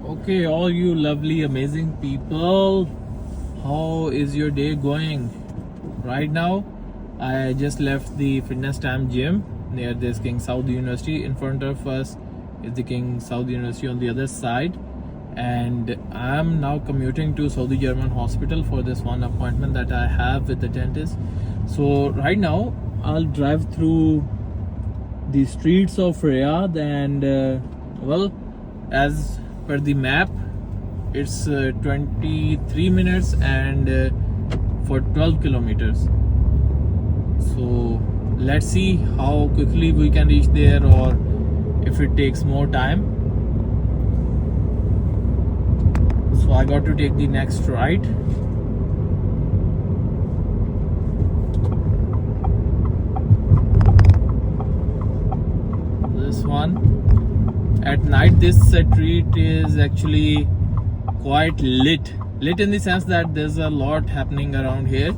Okay, all you lovely, amazing people, how is your day going? Right now, I just left the Fitness Time gym near this King Saud University. In front of us is the King Saud University on the other side, and I'm now commuting to Saudi German Hospital for this one appointment that I have with the dentist. So, right now, I'll drive through the streets of Riyadh, and as per the map, it's 23 minutes and for 12 kilometers. So let's see how quickly we can reach there, or if it takes more time. So I got to take the next right. This one. At night, this street is actually quite lit in the sense that there's a lot happening around here.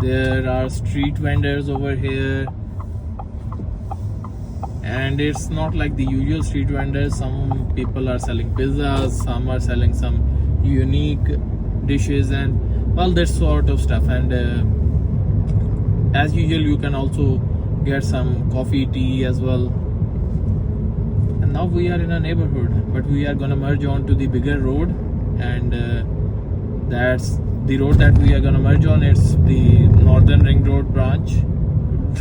There are street vendors over here, and it's not like the usual street vendors. Some people are selling pizzas, some are selling some unique dishes, and well, that sort of stuff. And as usual, you can also get some coffee, tea as well. Now we are in a neighborhood, but we are gonna merge on to the bigger road, and that's the road that we are gonna merge on. It's the Northern Ring Road branch,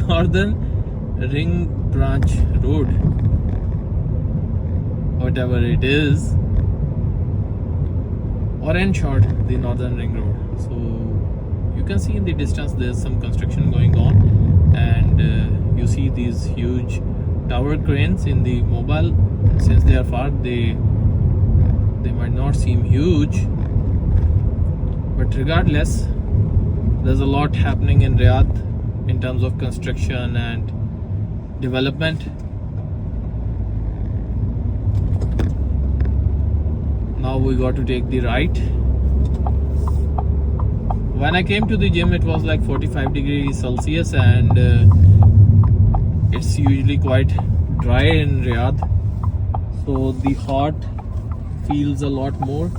Northern Ring Branch Road, whatever it is, or in short, the Northern Ring Road. So you can see in the distance there's some construction going on, and you see these huge tower cranes in the mobile. Since they are far, they might not seem huge, but regardless, there's a lot happening in Riyadh in terms of construction and development. Now we got to take the right. When I came to the gym, it was like 45 degrees Celsius, and it's usually quite dry in Riyadh, so the hot feels a lot more.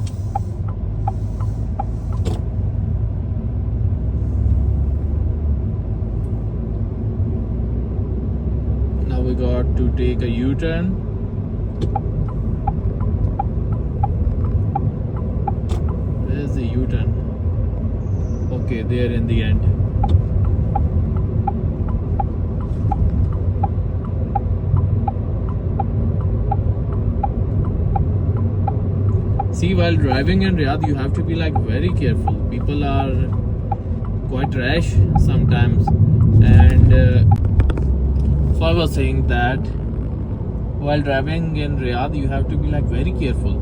Now we got to take a U-turn. Where's the U-turn? Okay, there in the end. See, while driving in Riyadh, you have to be like very careful. People are quite rash sometimes, and so I was saying that while driving in Riyadh, you have to be like very careful.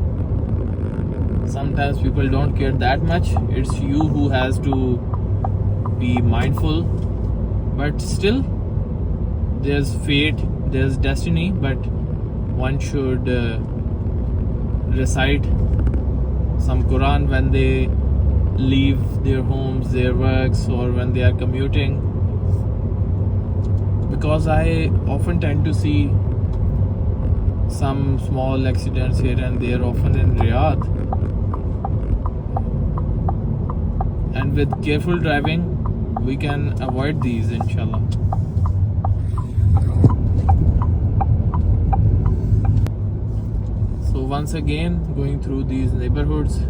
Sometimes people don't care that much. It's you who has to be mindful, but still, there's fate, there's destiny, but one should recite some Quran when they leave their homes, their works, or when they are commuting, because I often tend to see some small accidents here and there, often in Riyadh, and with careful driving we can avoid these, inshallah. So once again, going through these neighborhoods.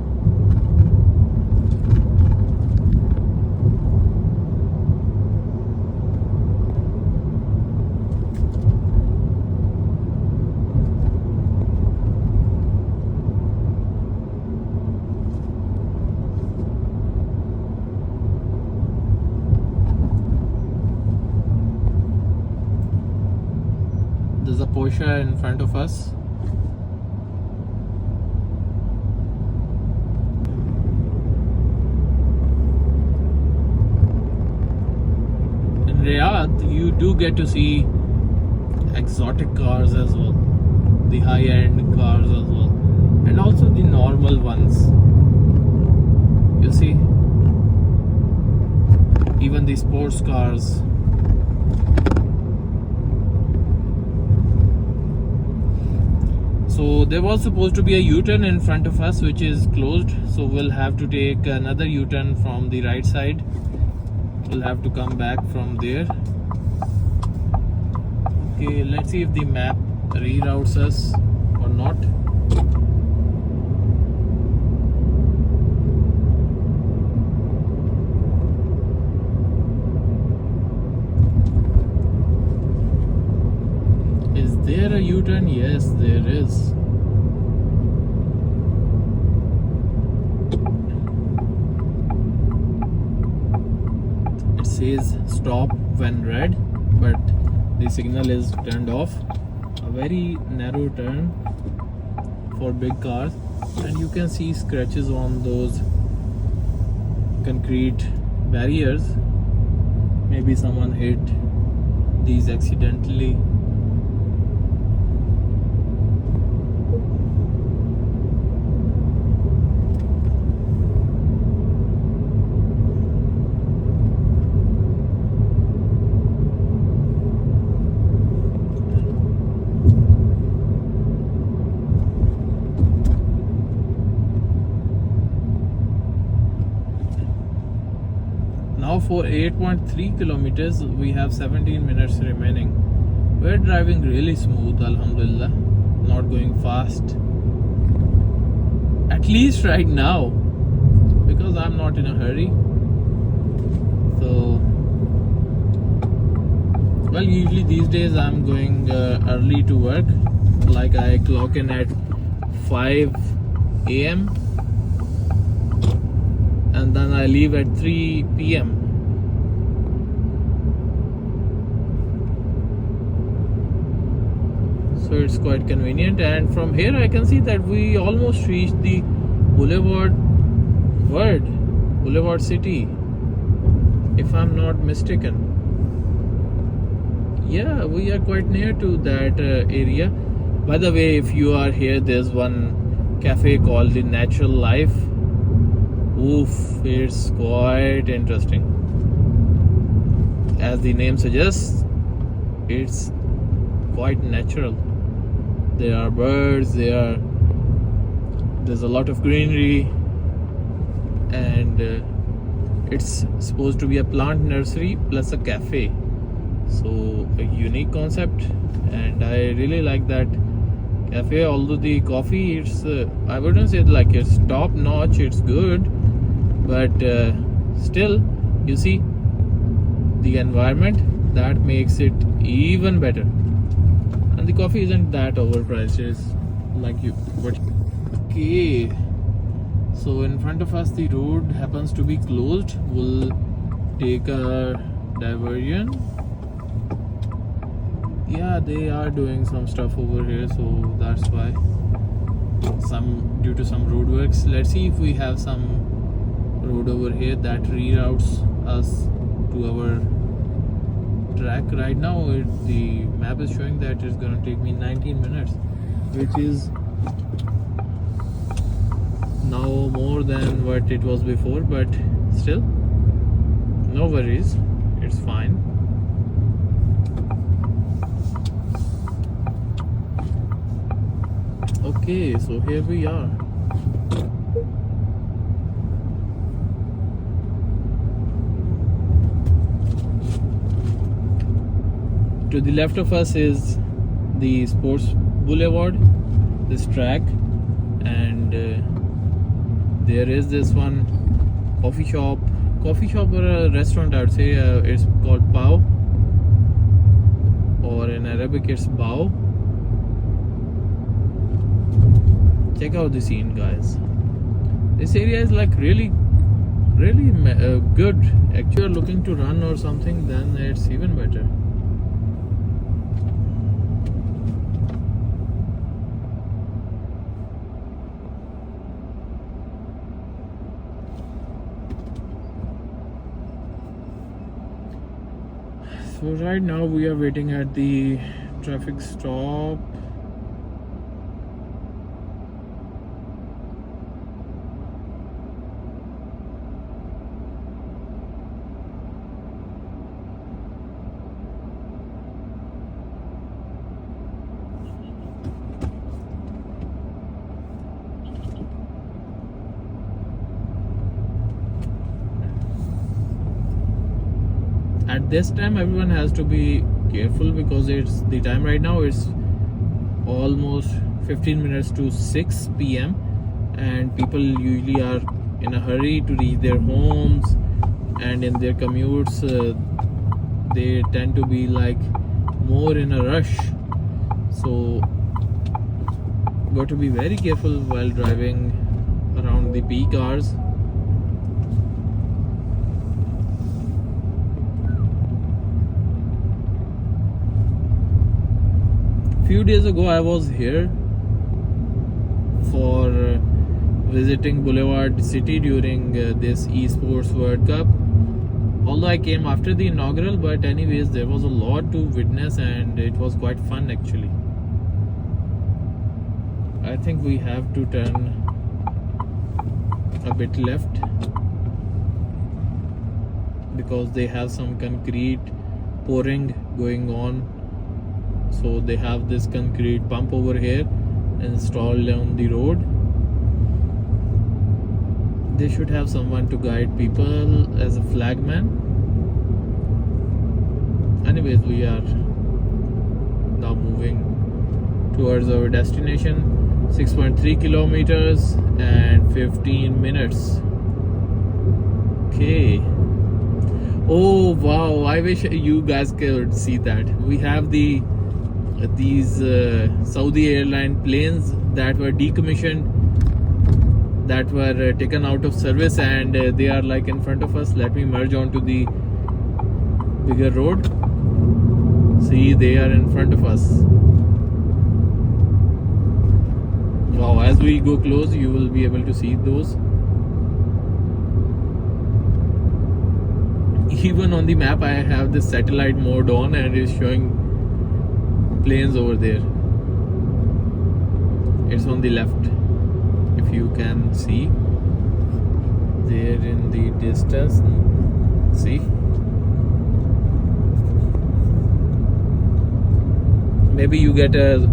There's a Porsche in front of us. Riyadh, you do get to see exotic cars as well, the high-end cars as well, and also the normal ones. You see, even the sports cars. So there was supposed to be a U-turn in front of us which is closed, so we'll have to take another U-turn from the right side. We'll have to come back from there. Okay, let's see if the map reroutes us or not. Is there a U-turn? Yes, there is. It says stop when red, but the signal is turned off. A very narrow turn for big cars, and you can see scratches on those concrete barriers. Maybe someone hit these accidentally. Now for 8.3 kilometers we have 17 minutes remaining. We're driving really smooth, alhamdulillah, not going fast, at least right now, because I'm not in a hurry. So well, usually these days I'm going early to work, like I clock in at 5 a.m. and then I leave at 3 p.m. So it's quite convenient, and from here I can see that we almost reached the Boulevard City, if I'm not mistaken. Yeah, we are quite near to that area. By the way, if you are here, there's one cafe called the Natural Life. Oof, it's quite interesting. As the name suggests, it's quite natural. There are birds, there's a lot of greenery, and it's supposed to be a plant nursery plus a cafe. So a unique concept, and I really like that cafe. Although the coffee, it's I wouldn't say like it's top notch, it's good, but still, you see the environment, that makes it even better. And the coffee isn't that overpriced, it's like you but okay. So in front of us the road happens to be closed. We'll take a diversion. Yeah, they are doing some stuff over here, so that's why, due to some road works. Let's see if we have some road over here that reroutes us to our track. Right now the map is showing that it's gonna take me 19 minutes, which is now more than what it was before, but still, no worries, it's fine. Okay, so here we are. To the left of us is the Sports Boulevard, this track, and there is this one coffee shop or a restaurant, I would say. It's called Bao, or in Arabic it's Bao. Check out the scene, guys. This area is like really good. If you are looking to run or something, then it's even better. So right now we are waiting at the traffic stop. at this time everyone has to be careful because it's the time right now, it's almost 15 minutes to 6 p.m. and people usually are in a hurry to reach their homes, and in their commutes they tend to be like more in a rush. So got to be very careful while driving around the peak hours. Few days ago I was here for visiting Boulevard City during this esports World Cup. Although I came after the inaugural, but anyways there was a lot to witness and it was quite fun actually. I think we have to turn a bit left because they have some concrete pouring going on. So they have this concrete pump over here installed on the road. They should have someone to guide people as a flagman. Anyways, we are now moving towards our destination. 6.3 kilometers and 15 minutes. Okay. Oh wow, I wish you guys could see that. We have these Saudi airline planes that were decommissioned, that were taken out of service, and they are like in front of us. Let me merge onto the bigger road. See, they are in front of us. Wow, as we go close you will be able to see those. Even on the map I have the satellite mode on and it's showing planes over there. It's on the left, if you can see there in the distance. See, maybe you get a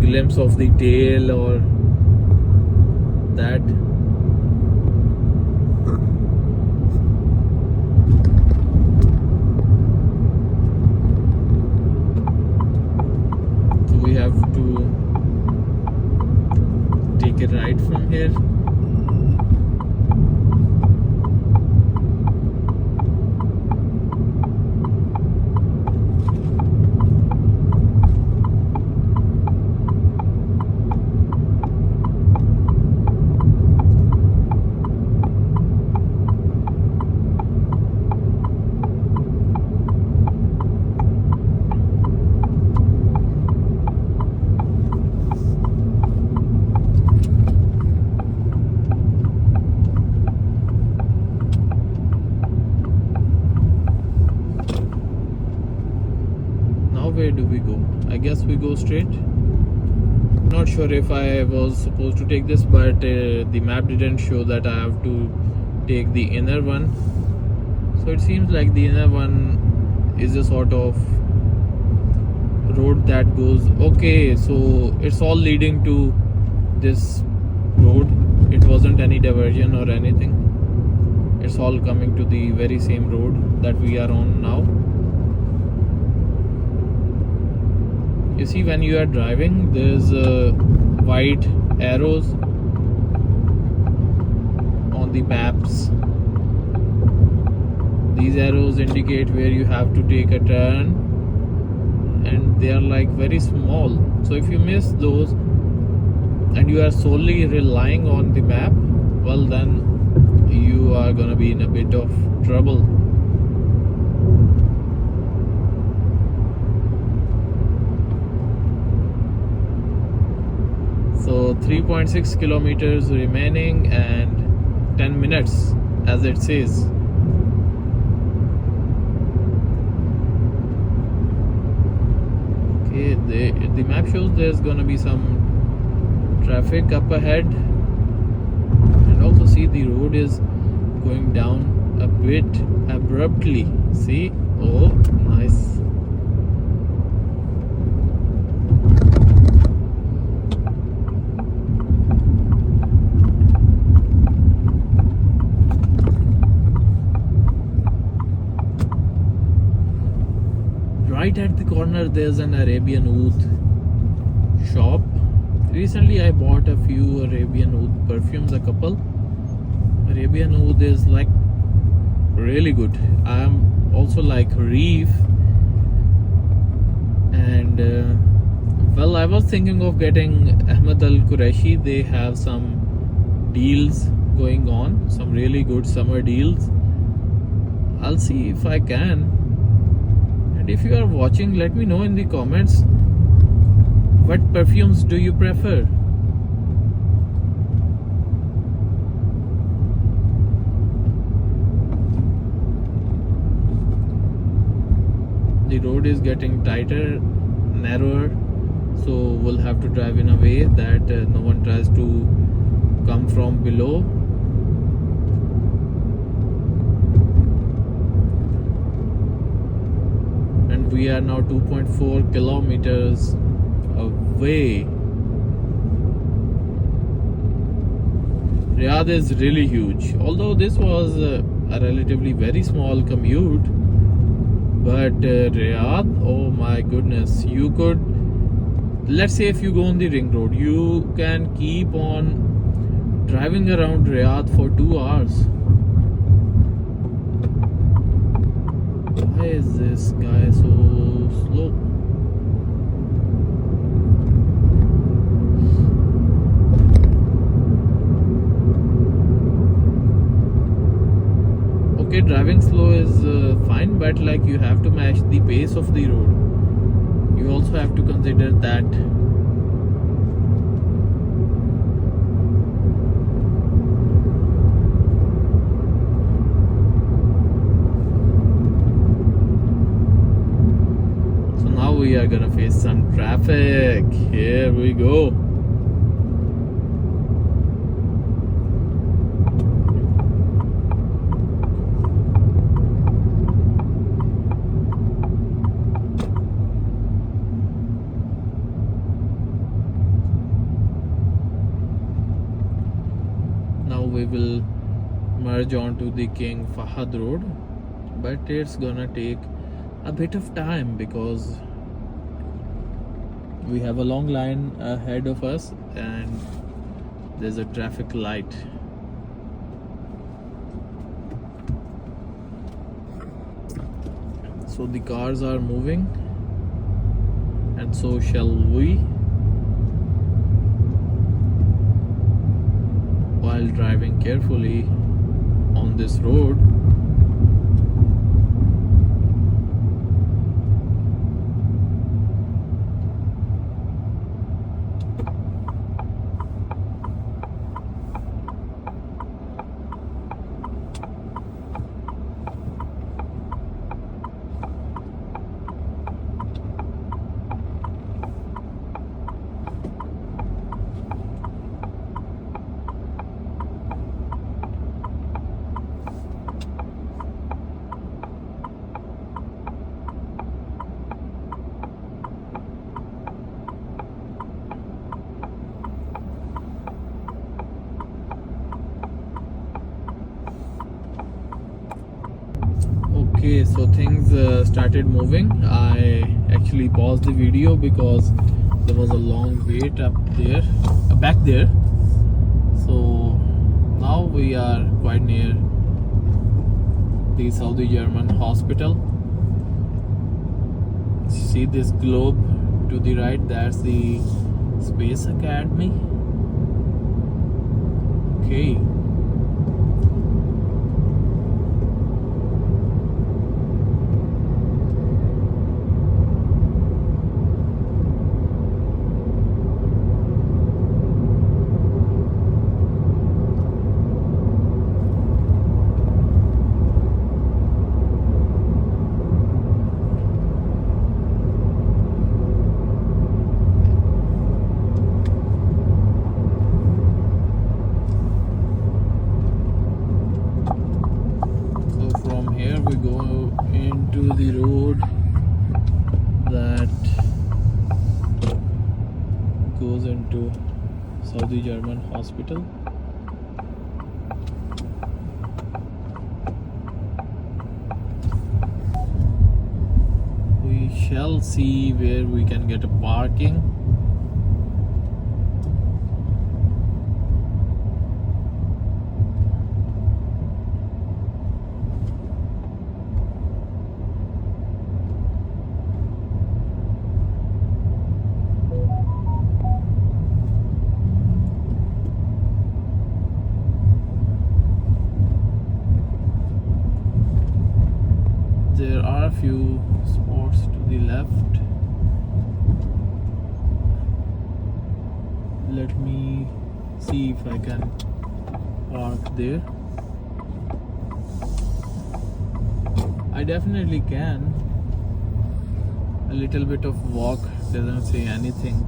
glimpse of the tail or that. So we have to take a right from here. Where do we go? I guess we go straight. Not sure if I was supposed to take this, but the map didn't show that I have to take the inner one. So it seems like the inner one is a sort of road that goes, okay, so it's all leading to this road. It wasn't any diversion or anything. It's all coming to the very same road that we are on now. You see, when you are driving, there's white arrows on the maps. These arrows indicate where you have to take a turn, and they are like very small. So if you miss those and you are solely relying on the map, well then you are gonna be in a bit of trouble. So 3.6 kilometers remaining and 10 minutes as it says. Okay, the map shows there's gonna be some traffic up ahead, and also see the road is going down a bit abruptly. See? Oh, nice. right at the corner there's an Arabian Oud shop. Recently I bought a few Arabian Oud perfumes, a couple. Arabian Oud is like really good. I'm also like Reef, and well, I was thinking of getting Ahmed Al Qureshi. They have some deals going on, some really good summer deals. I'll see if I can. And if you are watching, let me know in the comments, what perfumes do you prefer? The road is getting tighter, narrower, so we'll have to drive in a way that no one tries to come from below. And we are now 2.4 kilometers away. Riyadh is really huge, although this was a relatively very small commute. But Riyadh, oh my goodness, you could, let's say if you go on the ring road, you can keep on driving around Riyadh for 2 hours. Why is this guy so slow? Okay, driving slow is fine, but like you have to match the pace of the road. You also have to consider that. So now we are gonna face some traffic. Here we go. We will merge onto the King Fahad Road, but it's gonna take a bit of time because we have a long line ahead of us and there's a traffic light. So the cars are moving, and so shall we, while driving carefully on this road. Okay, so things started moving. I actually paused the video because there was a long wait up there, back there. So now we are quite near the Saudi German hospital. See this globe to the right? That's the Space Academy. Okay. We go into the road that goes into Saudi German hospital. We shall see where we can get a parking. There are a few spots to the left. Let me see if I can park there. I definitely can. A little bit of walk doesn't say anything.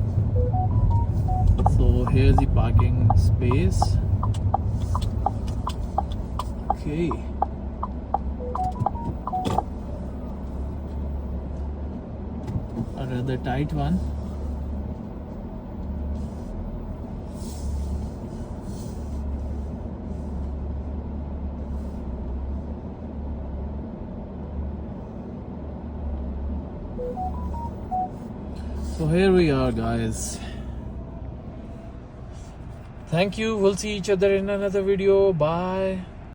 So here's the parking space. Okay. A rather tight one. So here we are, guys. Thank you. We'll see each other in another video. Bye.